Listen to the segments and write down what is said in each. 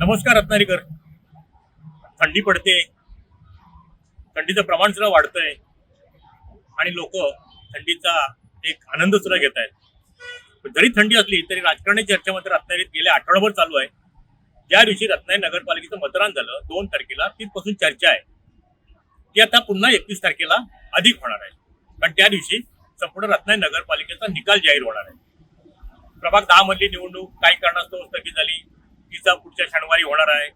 नमस्कार रत्नागिरीकर. थंडी पडते, थंडीचं प्रमाण सुद्धा वाढतंय आणि लोक थंडीचा एक आनंद सुद्धा घेत आहेत. पण जरी थंडी असली तरी राजकारणाची चर्चा मात्र रत्नागिरीत गेल्या आठवडाभर चालू आहे. ज्या दिवशी रत्नागिरी नगरपालिकेचं मतदान झालं 2 तारखेला, तिथपासून चर्चा आहे ती आता पुन्हा 31 तारखेला अधिक होणार आहे. कारण त्या दिवशी संपूर्ण रत्नागिरी नगरपालिकेचा निकाल जाहीर होणार आहे. प्रभाग 10 मधली निवडणूक काही कारणास्तव स्थगित झाली, तिचा पुढच्या शनिवारी होणार आहे.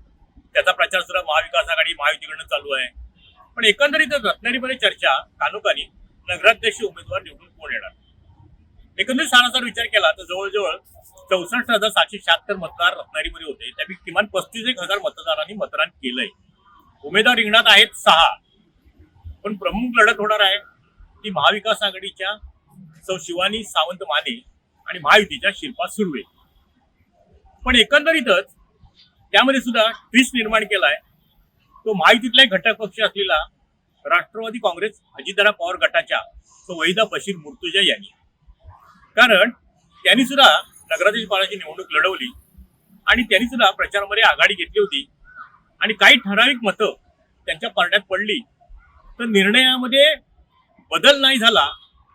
त्याचा प्रचार सुद्धा महाविकास आघाडी महायुतीकडनं चालू आहे. पण एकंदरीत रत्नागिरीमध्ये चर्चा कानोकानी नगराध्यक्ष उमेदवार निवडून कोण येणार. एकंदरीत सारासार विचार केला तर जवळजवळ 64,776 मतदार रत्नागिरीमध्ये होते. त्यापैकी किमान 35,000 मतदारांनी मतदान केलंय. उमेदवार रिंगणात आहेत 6, पण प्रमुख लढत होणार आहे ती महाविकास आघाडीच्या सौ शिवानी सावंत माने आणि महायुतीच्या शिल्पा सुर्वे. पण एकंदरीतच त्यामध्ये सुद्धा ट्विस्ट निर्माण केलाय तो महायुतीतला एक घटक पक्ष असलेला राष्ट्रवादी काँग्रेस अजितदादा पवार गटाच्या तो वहिदा बशीर मुर्तुजा यांनी. कारण त्यांनी सुद्धा नगराध्यक्ष पदाची निवडणूक लढवली आणि त्यांनी सुद्धा प्रचारामध्ये आघाडी घेतली होती आणि काही ठराविक मतं त्यांच्या पारड्यात पडली तर निर्णयामध्ये बदल नाही झाला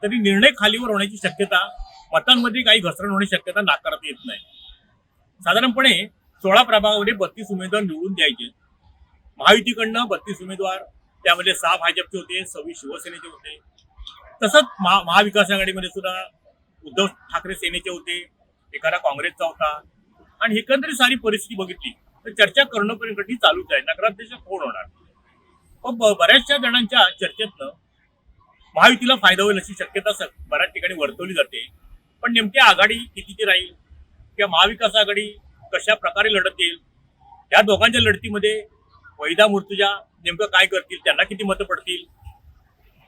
तरी निर्णय खालीवर होण्याची शक्यता, मतांमध्ये काही घसरण होण्याची शक्यता नाकारता येत नाही. साधारणपणे 16 प्रभागामध्ये 32 उमेदवार निवडून द्यायचे. महायुतीकडनं 32 उमेदवार, त्यामध्ये 6 भाजपचे होते, 26 शिवसेनेचे होते. तसंच महाविकास आघाडीमध्ये सुद्धा उद्धव ठाकरे सेनेचे होते, एखादा काँग्रेसचा होता. आणि एकंदरीत सारी परिस्थिती बघितली तर चर्चा करणं चालूच आहे नगराध्यक्ष कोण होणार. पण बऱ्याचशा जणांच्या चर्चेतनं महायुतीला फायदा होईल अशी शक्यता बऱ्याच ठिकाणी वर्तवली जाते. पण नेमकी आघाडी कितीची राहील किंवा महाविकास आघाडी कशा प्रकारे लढत येईल, या दोघांच्या लढतीमध्ये वहिदा मुर्तुजा नेमकं काय करतील, त्यांना किती मतं पडतील.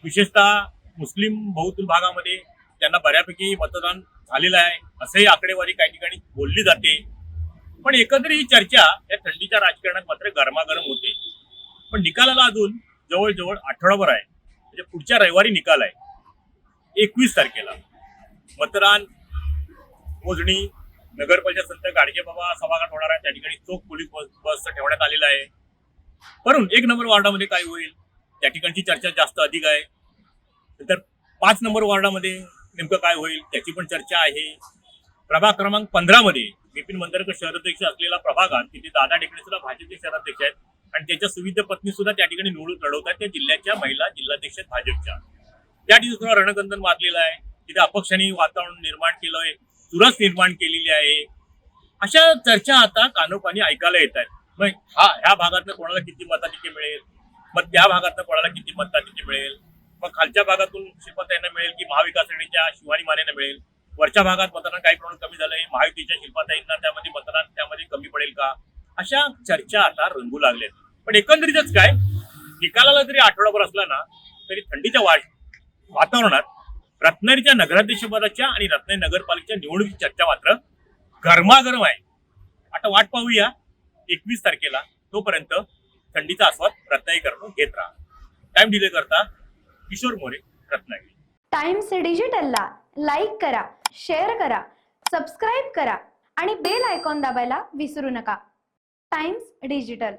विशेषतः मुस्लिम बहुल भागामध्ये त्यांना बऱ्यापैकी मतदान झालेलं आहे असंही आकडेवारी काही ठिकाणी बोलली जाते. पण एकंदरीत ही चर्चा या थंडीच्या राजकारणात मात्र गरमागरम होते. पण निकालाला अजून जवळजवळ आठवडाभर आहे. म्हणजे पुढच्या रविवारी निकाल आहे 21 तारखेला. मतदान मोजणी नगरपालिका संत गाडगेबाबा सभागृहात होणार आहे. त्या ठिकाणी चोख पोलीस बस ठेवण्यात आलेला आहे. परंतु 1 नंबर वार्डामध्ये काय होईल त्या ठिकाणची चर्चा जास्त अधिक आहे. नंतर 5 नंबर वार्डामध्ये नेमकं काय होईल त्याची पण चर्चा आहे. प्रभाग क्रमांक 15 मध्ये विपिन मंदरकर शहराध्यक्ष असलेला प्रभागात तिथे दादा डेकणे सुद्धा भाजपचे शहराध्यक्ष आहेत आणि त्यांच्या सुविध पत्नी सुद्धा त्या ठिकाणी निवडून लढवतात. त्या जिल्ह्याच्या महिला जिल्हाध्यक्ष भाजपच्या. त्या ठिकाणी सुद्धा रणकंदन माजलेलं आहे. तिथे अपक्षांनी वातावरण निर्माण केलंय, चुरस निर्माण केलेली आहे. अशा चर्चा आता कानोकानी ऐकायला येत आहेत. मग ह्या भागातनं कोणाला किती मताधिक्य मिळेल, मग त्या भागातनं कोणाला किती मताधिक्य मिळेल, मग खालच्या भागातून शिल्पाताईंना मिळेल की महाविकास आघाडीच्या शिवानी मानेंना मिळेल. वरच्या भागात मतदान काही प्रमाणात कमी झालंय, महायुतीच्या शिल्पाताईंना त्यामध्ये मतदान त्यामध्ये कमी पडेल का, अशा चर्चा आता रंगू लागल्यात. पण एकंदरीतच काय निकालाला जरी आठवडाभर असला ना तरी थंडीच्या वातावरणात रत्नागिरीच्या नगराध्यक्षपदाच्या आणि रत्नागिरी नगरपालिकेच्या निवडणुकीची चर्चा मात्र गरमागरम आहे. आता वाट पाहूया 21 तारखेला. तोपर्यंत थंडीचा आस्वाद रत्नागिरीकरांनो घेत राहा. टाइम डिले करता किशोर मोरे, रत्नागिरी. टाइम्स डिजिटलला लाईक करा, शेअर करा, सबस्क्राईब करा आणि बेल आयकॉन दाबायला विसरू नका. Times digital.